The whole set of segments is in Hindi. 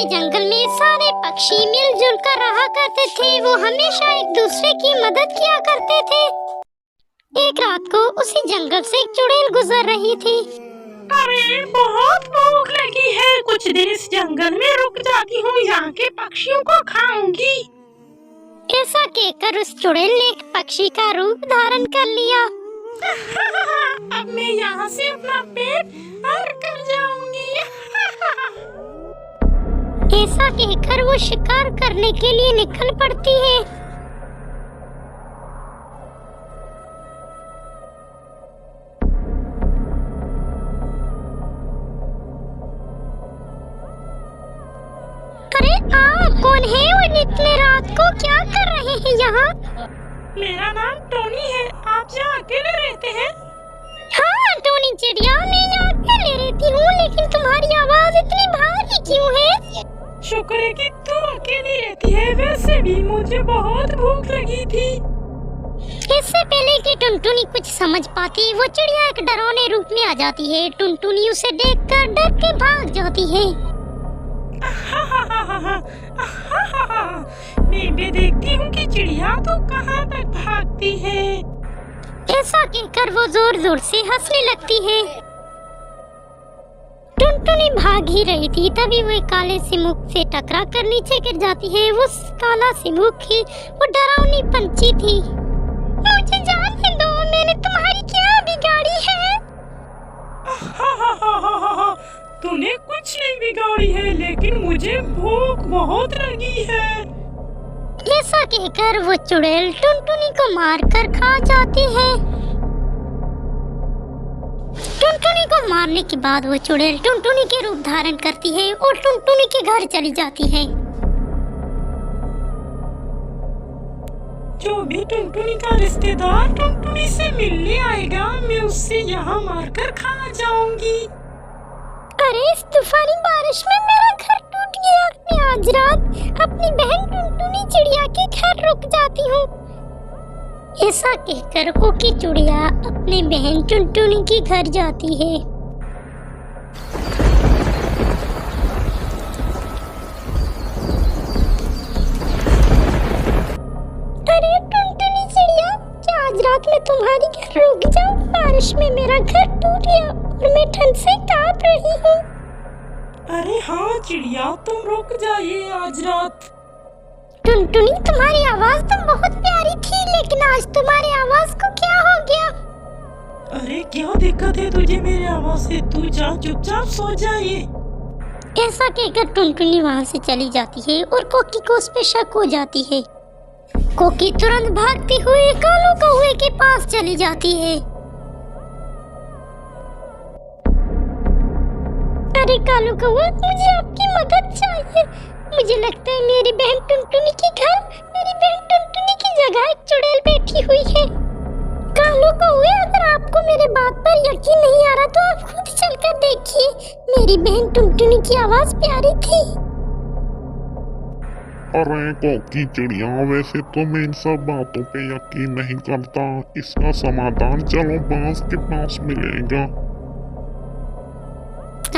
सारे जंगल में सारे पक्षी मिलजुल कर रहा करते थे। वो हमेशा एक दूसरे की मदद किया करते थे। एक रात को उसी जंगल से एक चुड़ैल गुजर रही थी। अरे बहुत भूख लगी है, कुछ देर इस जंगल में रुक जाती हूँ, यहाँ के पक्षियों को खाऊंगी। ऐसा कहकर उस चुड़ैल ने एक पक्षी का रूप धारण कर लिया। अब मैं यहाँ से अपना पेट भर कर जाऊंगी। ऐसा कहकर वो शिकार करने के लिए निकल पड़ती है। अरे आप कौन है और इतने रात को क्या कर रहे हैं यहाँ? मेरा नाम टोनी है, आप यहाँ अकेले रहते हैं? हाँ टोनी चिड़िया, मैं यहाँ अकेले रहती हूँ, लेकिन तुम्हारी आवाज इतनी भारी क्यों है? शुक्र है कि तू अकेली रहती है, वैसे भी मुझे बहुत भूख लगी थी। इससे पहले कि टुनटुनी कुछ समझ पाती, वो चिड़िया एक डरावने रूप में आ जाती है। टुनटुनी उसे देखकर डर के भाग जाती है। मैं भी देखती हूँ कि चिड़िया तो कहाँ तक भागती है। ऐसा कहकर वो जोर जोर से हंसने लगती है। टुनटुनी भाग ही रही थी, तभी वो एक काले सिमुख से टकरा कर नीचे गिर जाती है। वो काला सिमुख ही वो डरावनी पंछी थी। मुझे जाने दो, मैंने तुम्हारी क्या बिगाड़ी है? तूने कुछ नहीं बिगाड़ी है, लेकिन मुझे भूख बहुत लगी है। ऐसा कहकर वो चुड़ैल टुनटुनी को मारकर खा जाती है। टुनटुनी को मारने के बाद वो चुड़ैल टुनटुनी के रूप धारण करती है और टुनटुनी के घर चली जाती है। जो भी टुनटुनी का रिश्तेदार टुनटुनी से मिलने आएगा, मैं उससे यहाँ मारकर खा जाऊंगी। अरे इस तूफानी बारिश में मेरा घर टूट गया। मैं आज रात अपनी बहन टुनटुनी चिड़िया के घर रुक जाती हूँ। ऐसा कहकर कोकी चिड़िया अपने बहन टुनटुनी के घर जाती है। अरे टुनटुनी चिड़िया, क्या आज रात में तुम्हारी घर रुक जाऊं? बारिश में मेरा घर टूट गया और मैं ठंड से कांप रही हूँ। अरे हाँ चिड़िया, तुम रुक जाइए आज रात। टुनटुनी, तुम्हारी आवाज तो बहुत प्यारी थी, लेकिन आज तुम्हारी आवाज को क्या हो गया? अरे क्या दिक्कत है तुझे मेरी आवाज से? तू जा, चुपचाप सो जाइए। ऐसा कहकर टुनटुनी वहाँ से चली जाती है और कोकी को उस पे शक हो जाती है। कोकी तुरंत भागते हुए कालू कौवे के पास चली जाती है। अरे कालू कौवा, मुझे आपकी मदद चाहिए। मुझे लगता है मेरी बहन टुनटुनी की जगह एक चुड़ैल बैठी हुई है। कालू कौवे, अगर आपको मेरे बात पर यकीन नहीं आ रहा तो आप खुद चलकर देखिए। मेरी बहन टुनटुनी की आवाज प्यारी थी। अरे कोकी चिड़िया, वैसे तो मैं इन सब बातों पे यकीन नहीं करता। इसका समाधान चलो बांस के पास मिलेगा।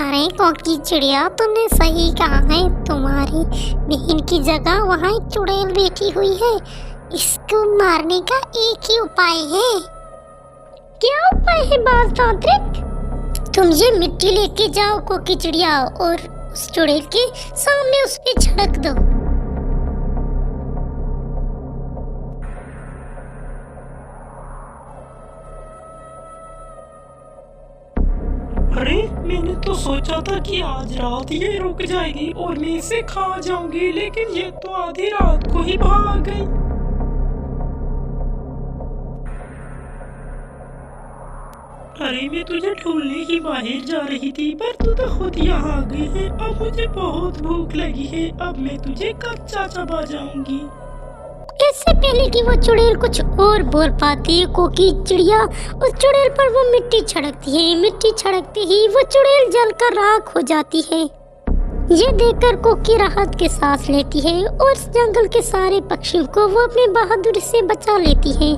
अरे कोकी चिड़िया, तुमने सही कहा है। तुम्हारी बहन की जगह वहाँ एक चुड़ैल बैठी हुई है। इसको मारने का एक ही उपाय है। क्या उपाय है बाल तांत्रिक? तुम ये मिट्टी लेके जाओ कोकी चिड़िया और उस चुड़ैल के सामने उस पे छिड़क दो। अरे मैंने तो सोचा था कि आज रात ये रुक जाएगी और मैं इसे खा जाऊंगी, लेकिन ये तो आधी रात को ही भाग गई। अरे मैं तुझे ढूंढने ही बाहर जा रही थी, पर तू तो खुद यहाँ आ गई है। अब मुझे बहुत भूख लगी है, अब मैं तुझे कच्चा चबा जाऊंगी। इससे पहले कि वो चुड़ैल कुछ और बोल पाती है, कोकी चिड़िया उस चुड़ैल पर वो मिट्टी छिड़कती है। मिट्टी छिड़कते ही वो चुड़ैल जलकर राख हो जाती है। ये देखकर कोकी राहत की सांस लेती है और जंगल के सारे पक्षियों को वो अपनी बहादुरी से बचा लेती है।